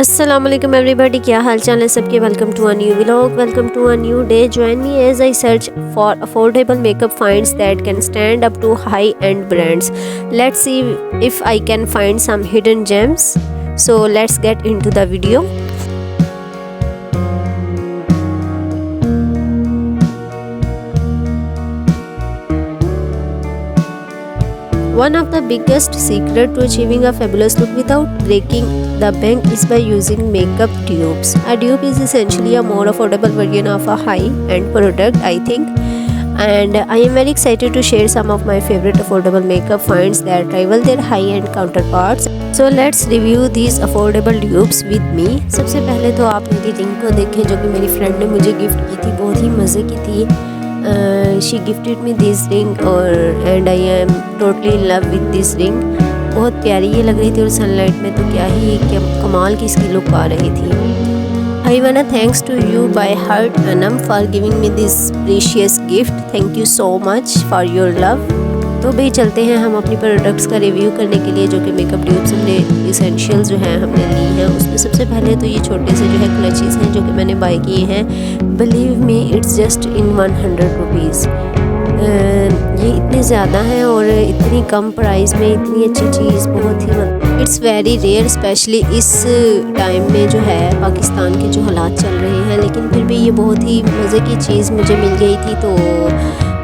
अस्सलाम वालेकुम एवरीबॉडी, क्या हाल चाल है सबके। Welcome to a new vlog, welcome to a new day. Join me as I search for affordable makeup finds that can stand up to high end brands. Let's see if I can find some hidden gems. So let's get into the video. One of the biggest secret to achieving a fabulous look without breaking the bank is by using makeup dupes. A dupe is essentially a more affordable version of a high-end product, I think. And I am very excited to share some of my favorite affordable makeup finds that rival their high-end counterparts. So let's review these affordable dupes with me. सबसे पहले तो आप मेरी ring को देखें जो कि मेरी फ्रेंड ने मुझे गिफ्ट की थी, बहुत ही मज़े की थी। She gifted me this ring और and I am totally in love with this ring. बहुत प्यारी ये लग रही थी और सनलाइट में तो क्या कमाल की इसकी लुक आ रही थी। I wanna thanks to you by heart Anam for giving me this precious gift. Thank you so much for your love. तो भाई चलते हैं हम अपनी प्रोडक्ट्स का रिव्यू करने के लिए, जो कि मेकअप ट्यूब्स हमने इसेंशियल्स जो हैं हमने ली हैं। उसमें सबसे पहले तो ये छोटे से जो है क्लचेस हैं जो कि मैंने बाय किए हैं। Believe me it's just in 100 rupees. ये इतने ज़्यादा हैं और इतनी कम प्राइस में इतनी अच्छी चीज़, बहुत ही इट्स वेरी रेयर, स्पेशली इस टाइम में जो है पाकिस्तान के जो हालात चल रहे हैं। लेकिन फिर भी ये बहुत ही मज़े की चीज़ मुझे मिल गई थी तो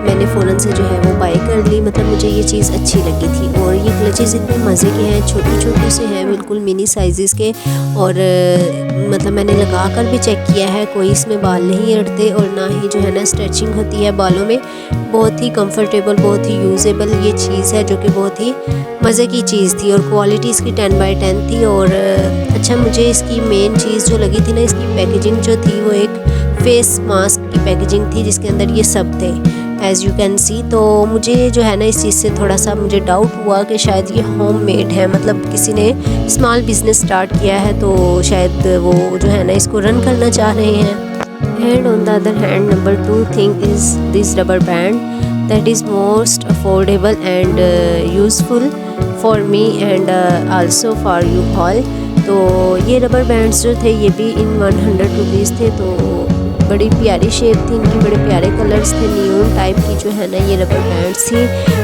मैंने फ़ौरन से जो है वो बाय कर ली। मतलब मुझे ये चीज़ अच्छी लगी थी। और ये क्लचेस इतने मज़े के हैं, छोटे छोटे से हैं, बिल्कुल मिनी साइज़ के। और मतलब मैंने लगा कर भी चेक किया है, कोई इसमें बाल नहीं अड़ते और ना ही जो है ना स्ट्रेचिंग होती है बालों में। बहुत ही कंफर्टेबल, बहुत ही यूजेबल ये चीज़ है जो कि बहुत ही मज़े की चीज़ थी। और क्वालिटी इसकी 10/10 थी। और अच्छा, मुझे इसकी मेन चीज़ जो लगी थी ना, इसकी पैकेजिंग जो थी वो एक फेस मास्क की पैकेजिंग थी जिसके अंदर ये सब थे, एज़ यू कैन सी। तो मुझे जो है ना इस चीज़ से थोड़ा सा मुझे डाउट हुआ कि शायद ये होम मेड है, मतलब किसी ने स्मॉल बिजनेस स्टार्ट किया है तो शायद वो जो है ना इसको रन करना चाह रहे हैं। And on the other hand, number 2 thing is this rubber band that is most affordable and useful for me and also for you all. तो ये रबर बैंड्स जो थे ये भी इन 100 रुपीज़ थे। तो बड़ी प्यारी शेप थी इनकी, बड़े प्यारे कलर्स थे, न्यून टाइप की जो है ना ये रबर बैंड्स थी।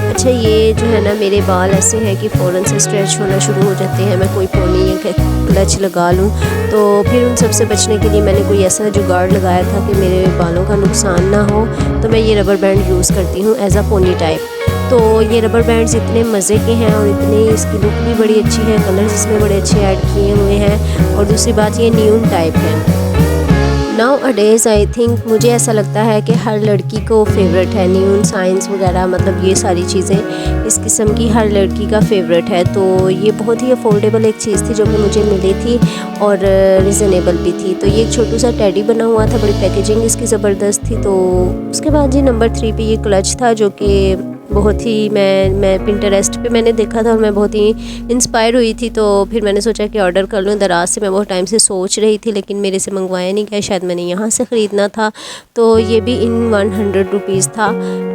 अच्छा, ये जो है ना मेरे बाल ऐसे हैं कि फ़ौरन से स्ट्रेच होना शुरू हो जाते हैं। मैं कोई पोनी या क्लच लगा लूँ तो फिर उन सब से बचने के लिए मैंने कोई ऐसा जुगाड़ लगाया था कि मेरे बालों का नुकसान ना हो। तो मैं ये रबर बैंड यूज़ करती हूँ एज अ पोनी टाइप। तो ये रबर बैंड्स इतने मज़े के हैं और इतनी इसकी लुक भी बड़ी अच्छी है, कलर्स इसमें बड़े अच्छे ऐड किए हुए हैं। और दूसरी बात ये न्यून टाइप है। Now a days I think मुझे ऐसा लगता है कि हर लड़की को फेवरेट है न्यून साइंस वगैरह, मतलब ये सारी चीज़ें इस किस्म की हर लड़की का फेवरेट है। तो ये बहुत ही अफोर्डेबल एक चीज़ थी जो कि मुझे मिली थी और रिजनेबल भी थी। तो ये एक छोटू सा टेडी बना हुआ था, बड़ी पैकेजिंग इसकी ज़बरदस्त थी। तो उसके बाद जी नंबर 3 पे ये क्लच था जो कि बहुत ही मैं पिंटरेस्ट पे मैंने देखा था और मैं बहुत ही इंस्पायर हुई थी। तो फिर मैंने सोचा कि ऑर्डर कर लूँ। दराज से मैं बहुत टाइम से सोच रही थी लेकिन मेरे से मंगवाया नहीं गया, शायद मैंने यहाँ से ख़रीदना था। तो ये भी इन 100 रुपीज़ था।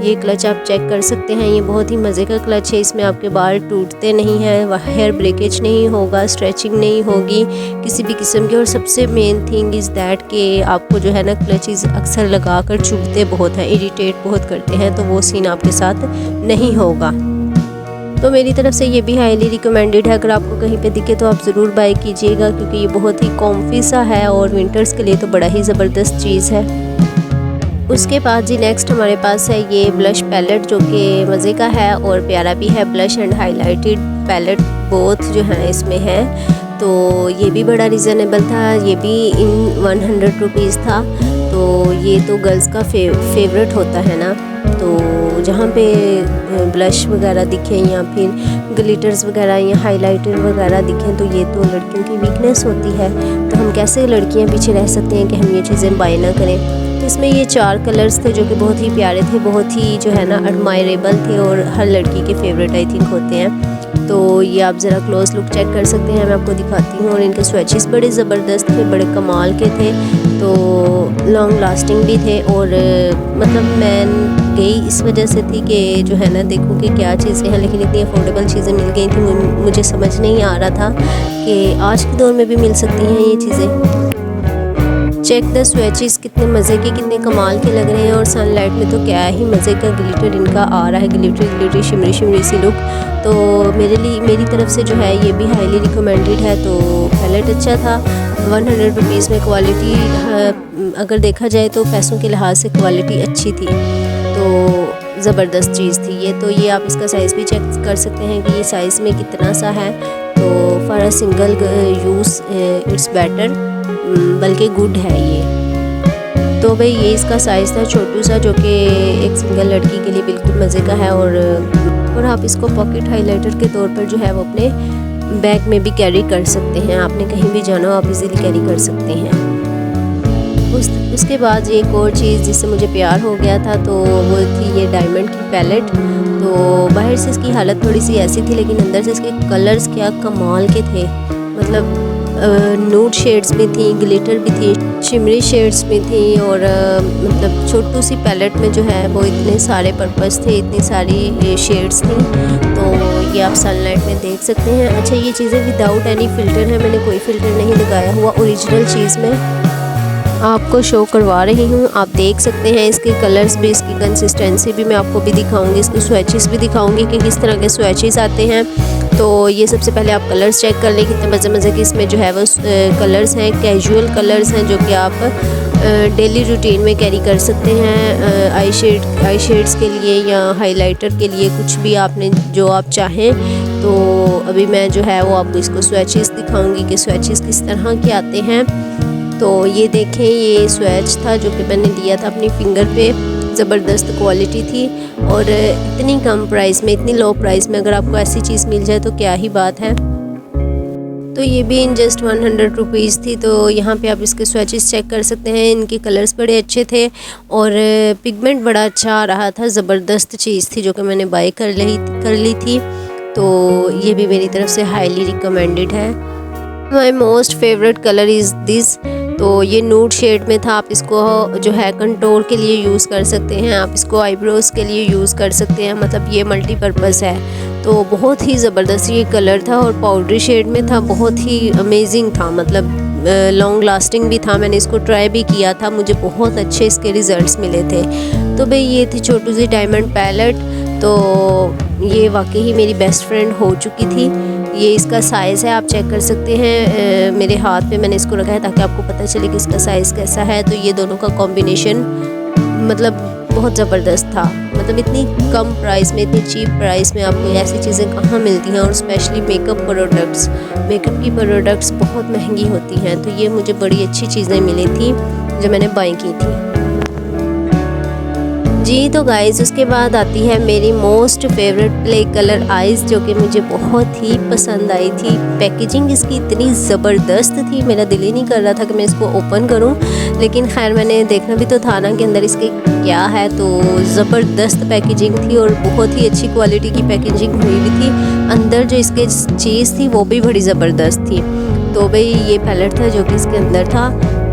ये क्लच आप चेक कर सकते हैं, ये बहुत ही मज़े का क्लच है। इसमें आपके बाल टूटते नहीं हैं, हेयर ब्रेकेज नहीं होगा, स्ट्रेचिंग नहीं होगी किसी भी किस्म की। और सबसे मेन थिंग इज़ दैट कि आपको जो है ना क्लचेस अक्सर लगा कर चुभते बहुत हैं, इरिटेट बहुत करते हैं, तो वो सीन आपके साथ नहीं होगा। तो मेरी तरफ से ये भी हाईली रिकमेंडेड है। अगर आपको कहीं पे दिखे तो आप ज़रूर बाय कीजिएगा क्योंकि ये बहुत ही कॉम्फी सा है और विंटर्स के लिए तो बड़ा ही ज़बरदस्त चीज़ है। उसके बाद जी नेक्स्ट हमारे पास है ये ब्लश पैलेट जो कि मज़े का है और प्यारा भी है। Blush and highlighted palette both जो है इसमें है। तो ये भी बड़ा रिजनेबल था, ये भी इन 100 रुपीज़ था। तो ये तो गर्ल्स का फेवरेट होता है ना, तो जहाँ पे ब्लश वगैरह दिखें या फिर ग्लिटर्स वगैरह या हाइलाइटर वगैरह दिखें तो ये तो लड़कियों की वीकनेस होती है। तो हम कैसे लड़कियाँ पीछे रह सकते हैं कि हम ये चीज़ें बाय ना करें। तो इसमें ये 4 कलर्स थे जो कि बहुत ही प्यारे थे, बहुत ही जो है ना एडमायरेबल थे और हर लड़की के फेवरेट आई थिंक होते हैं। तो ये आप ज़रा क्लोज लुक चेक कर सकते हैं, मैं आपको दिखाती हूँ। और इनके स्वेचेस बड़े ज़बरदस्त थे, बड़े कमाल के थे। तो लॉन्ग लास्टिंग भी थे। और मतलब मैं गई इस वजह से थी कि जो है ना देखो कि क्या चीज़ें हैं, लेकिन इतनी अफोर्डेबल चीज़ें मिल गई थी। मुझे समझ नहीं आ रहा था कि आज के दौर में भी मिल सकती हैं ये चीज़ें। चेक द स्वेचेस, कितने मज़े के, कितने कमाल के लग रहे हैं। और सनलाइट में तो क्या ही मज़े का ग्लिटर इनका आ रहा है, glittery shimmery shimmery see look. तो मेरी तरफ से जो है ये भी हाईली रिकमेंडेड है। तो पैलेट अच्छा था, 100 रुपीज़ में क्वालिटी अगर देखा जाए तो पैसों के लिहाज से क्वालिटी अच्छी थी, तो ज़बरदस्त चीज़ थी ये। तो ये आप इसका साइज़ भी चेक कर सकते हैं कि ये साइज़ में कितना सा है। तो for a single use it's better, बल्कि गुड है ये। तो भाई ये इसका साइज़ था छोटू सा, जो कि एक सिंगल लड़की के लिए बिल्कुल मज़े का है। और आप इसको पॉकेट हाइलाइटर के तौर पर जो है वो अपने बैग में भी कैरी कर सकते हैं। आपने कहीं भी जाना हो आप इजीली कैरी कर सकते हैं। उसके बाद एक और चीज़ जिससे मुझे प्यार हो गया था, तो वो थी ये डायमंड की पैलेट। तो बाहर से इसकी हालत थोड़ी सी ऐसी थी, लेकिन अंदर से इसके कलर्स क्या कमाल के थे। मतलब नूड शेड्स में थी, ग्लिटर भी थी, शिमरी शेड्स में थी। और मतलब छोटू सी पैलेट में जो है वो इतने सारे पर्पस थे, इतनी सारी शेड्स थी। तो ये आप सनलाइट में देख सकते हैं। अच्छा, ये चीज़ें विदाउट एनी फ़िल्टर है, मैंने कोई फ़िल्टर नहीं लगाया हुआ, ओरिजिनल चीज़ में आपको शो करवा रही हूँ। आप देख सकते हैं इसके कलर्स भी, इसकी कंसिस्टेंसी भी मैं आपको भी दिखाऊंगी, इसके स्वेचेस भी दिखाऊंगी कि किस तरह के स्वेचेस आते हैं। तो ये सबसे पहले आप कलर्स चेक कर लें, कितने मज़े के इसमें जो है वो कलर्स हैं, कैजुअल कलर्स हैं जो कि आप डेली रूटीन में कैरी कर सकते हैं। आई शेड्स के लिए या हाइलाइटर के लिए, कुछ भी आपने जो आप चाहें। तो अभी मैं जो है वो आपको इसको स्वेचेस दिखाऊंगी कि स्वेचेस किस तरह के आते हैं। तो ये देखें, ये स्वेच था जो कि मैंने लिया था अपनी फिंगर पे, ज़बरदस्त क्वालिटी थी। और इतनी कम प्राइस में, इतनी लो प्राइस में अगर आपको ऐसी चीज़ मिल जाए तो क्या ही बात है। तो ये भी इन जस्ट 100 रुपीज़ थी। तो यहाँ पे आप इसके स्वेचेस चेक कर सकते हैं, इनके कलर्स बड़े अच्छे थे और पिगमेंट बड़ा अच्छा आ रहा था। ज़बरदस्त चीज़ थी जो कि मैंने बाय कर ली थी। तो ये भी मेरी तरफ से हाईली रिकमेंडेड है। My most favourite colour is this. तो ये नूड शेड में था। आप इसको जो है कंटूर के लिए यूज़ कर सकते हैं, आप इसको आईब्रोज़ के लिए यूज़ कर सकते हैं। मतलब ये मल्टीपर्पज़ है। तो बहुत ही ज़बरदस्त ये कलर था और पाउडरी शेड में था, बहुत ही अमेजिंग था। मतलब लॉन्ग लास्टिंग भी था। मैंने इसको ट्राई भी किया था, मुझे बहुत अच्छे इसके रिज़ल्ट्स मिले थे। तो भाई ये थी छोटू सी डायमंड पैलेट। तो ये वाकई ही मेरी बेस्ट फ्रेंड हो चुकी थी। ये इसका साइज़ है, आप चेक कर सकते हैं। मेरे हाथ पे मैंने इसको रखा है ताकि आपको पता चले कि इसका साइज़ कैसा है। तो ये दोनों का कॉम्बिनेशन मतलब बहुत ज़बरदस्त था। मतलब इतनी कम प्राइस में, इतनी चीप प्राइस में आपको ऐसी चीज़ें कहाँ मिलती हैं। और स्पेशली मेकअप की प्रोडक्ट्स बहुत महंगी होती हैं। तो ये मुझे बड़ी अच्छी चीज़ें मिली थी जो मैंने बाय की थी जी। तो गाइस उसके बाद आती है मेरी most favourite play colour eyes, जो कि मुझे बहुत ही पसंद आई थी। पैकेजिंग इसकी इतनी ज़बरदस्त थी, मेरा दिल ही नहीं कर रहा था कि मैं इसको ओपन करूं। लेकिन खैर मैंने देखना भी तो था ना कि अंदर इसके क्या है। तो ज़बरदस्त पैकेजिंग थी और बहुत ही अच्छी क्वालिटी की पैकेजिंग हुई भी थी। अंदर जो इसके चीज़ थी वो भी बड़ी ज़बरदस्त थी। तो भाई ये पैलेट था जो कि इसके अंदर था।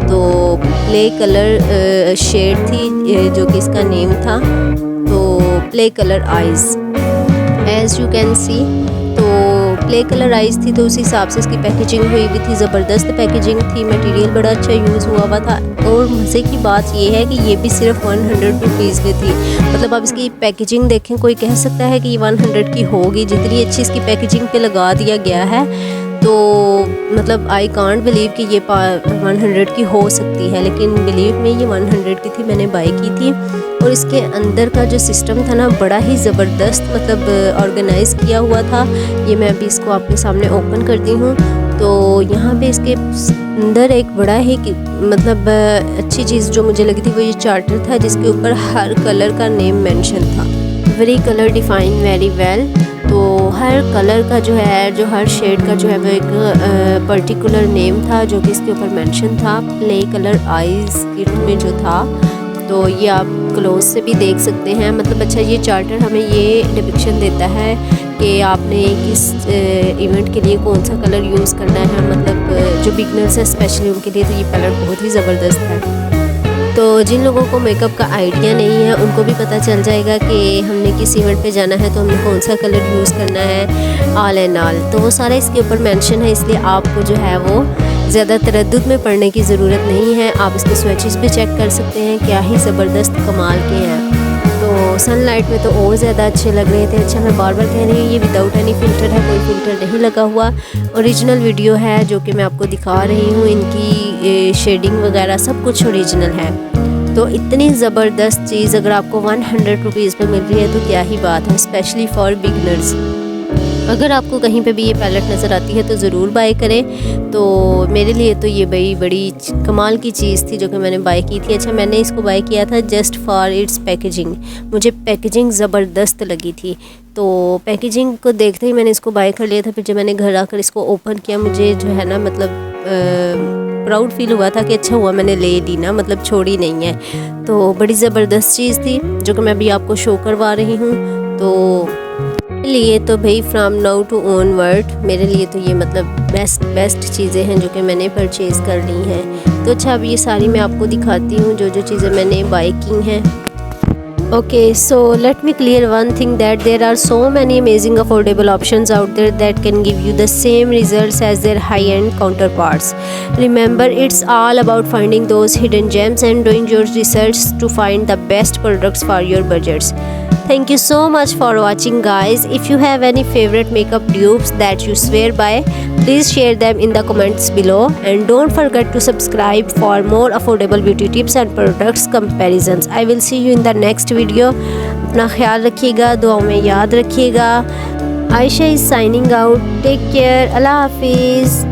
तो प्ले कलर शेड थी जो कि इसका नेम था। तो play colour eyes as you can see. तो प्ले कलर आइज़ थी, तो उस हिसाब से इसकी पैकेजिंग हुई भी थी। ज़बरदस्त पैकेजिंग थी, मटेरियल बड़ा अच्छा यूज़ हुआ था। और मज़े की बात ये है कि ये भी सिर्फ 100 रुपीज़ में थी। मतलब आप इसकी पैकेजिंग देखें, कोई कह सकता है कि ये 100 की होगी, जितनी अच्छी इसकी पैकेजिंग पे लगा दिया गया है। तो मतलब आई कांट बिलीव कि ये 100 की हो सकती है, लेकिन बिलीव में ये 100 की थी, मैंने बाय की थी। और इसके अंदर का जो सिस्टम था ना, बड़ा ही ज़बरदस्त मतलब ऑर्गेनाइज़ किया हुआ था। ये मैं अभी इसको आपके सामने ओपन करती हूँ। तो यहाँ पे इसके अंदर एक बड़ा ही मतलब अच्छी चीज़ जो मुझे लगी थी वो ये चार्टर था, जिसके ऊपर हर कलर का नेम मेंशन था। Very colour define very well. तो हर कलर का जो है, जो हर शेड का जो है वो एक पर्टिकुलर नेम था जो कि इसके ऊपर मेंशन था। प्ले कलर आइज़ किट में जो था, तो ये आप क्लोज से भी देख सकते हैं। मतलब अच्छा, ये चार्टर हमें ये डिपिक्शन देता है कि आपने किस इवेंट के लिए कौन सा कलर यूज़ करना है। मतलब जो बिगनर्स है स्पेशली उनके लिए तो ये पैलेट बहुत ही ज़बरदस्त है। तो जिन लोगों को मेकअप का आइडिया नहीं है उनको भी पता चल जाएगा कि हमने किस इवेंट पे जाना है तो हमने कौन सा कलर यूज़ करना है ऑल एंड ऑल। तो वो सारा इसके ऊपर मेंशन है, इसलिए आपको जो है वो ज़्यादा तरद्दुद में पड़ने की ज़रूरत नहीं है। आप इसके स्विचेस भी चेक कर सकते हैं, क्या ही ज़बरदस्त कमाल के हैं। तो सनलाइट में तो और ज़्यादा अच्छे लग रहे थे। अच्छा, मैं बार बार कह रही हूँ ये विदाउट एनी फ़िल्टर है, कोई फ़िल्टर नहीं लगा हुआ। ओरिजिनल वीडियो है जो कि मैं आपको दिखा रही हूँ, इनकी शेडिंग वगैरह सब कुछ ओरिजिनल है। तो इतनी ज़बरदस्त चीज़ अगर आपको 100 रुपीज़ में मिल रही है तो क्या ही बात है, स्पेशली फॉर बिगनर्स। अगर आपको कहीं पे भी ये पैलेट नज़र आती है तो ज़रूर बाय करें। तो मेरे लिए तो ये बड़ी कमाल की चीज़ थी जो कि मैंने बाय की थी। अच्छा, मैंने इसको बाय किया था जस्ट फॉर इट्स पैकेजिंग। मुझे पैकेजिंग ज़बरदस्त लगी थी, तो पैकेजिंग को देखते ही मैंने इसको बाय कर लिया था। फिर जब मैंने घर आकर इसको ओपन किया, मुझे जो है ना मतलब प्राउड फील हुआ था कि अच्छा हुआ मैंने ले ली ना, मतलब छोड़ी नहीं है। तो बड़ी ज़बरदस्त चीज़ थी जो कि मैं अभी आपको शो करवा रही हूँ। तो मेरे लिए तो भाई फ्राम नाउ टू ऑनवर्ड मेरे लिए तो ये मतलब बेस्ट चीज़ें हैं जो कि मैंने परचेज़ कर ली हैं। तो अच्छा, अब ये सारी मैं आपको दिखाती हूँ जो चीज़ें मैंने बाय की हैं। Okay, so let me clear one thing, that there are so many amazing affordable options out there that can give you the same results as their high-end counterparts. Remember, it's all about finding those hidden gems and doing your research to find the best products for your budgets. Thank you so much for watching, guys. If you have any favorite makeup dupes that you swear by, please share them in the comments below, and don't forget to subscribe for more affordable beauty tips and products comparisons. I will see you in the next video. अपना ख्याल रखिएगा, दुआओं में याद रखिएगा। Ayesha is signing out. Take care. Allah Hafiz.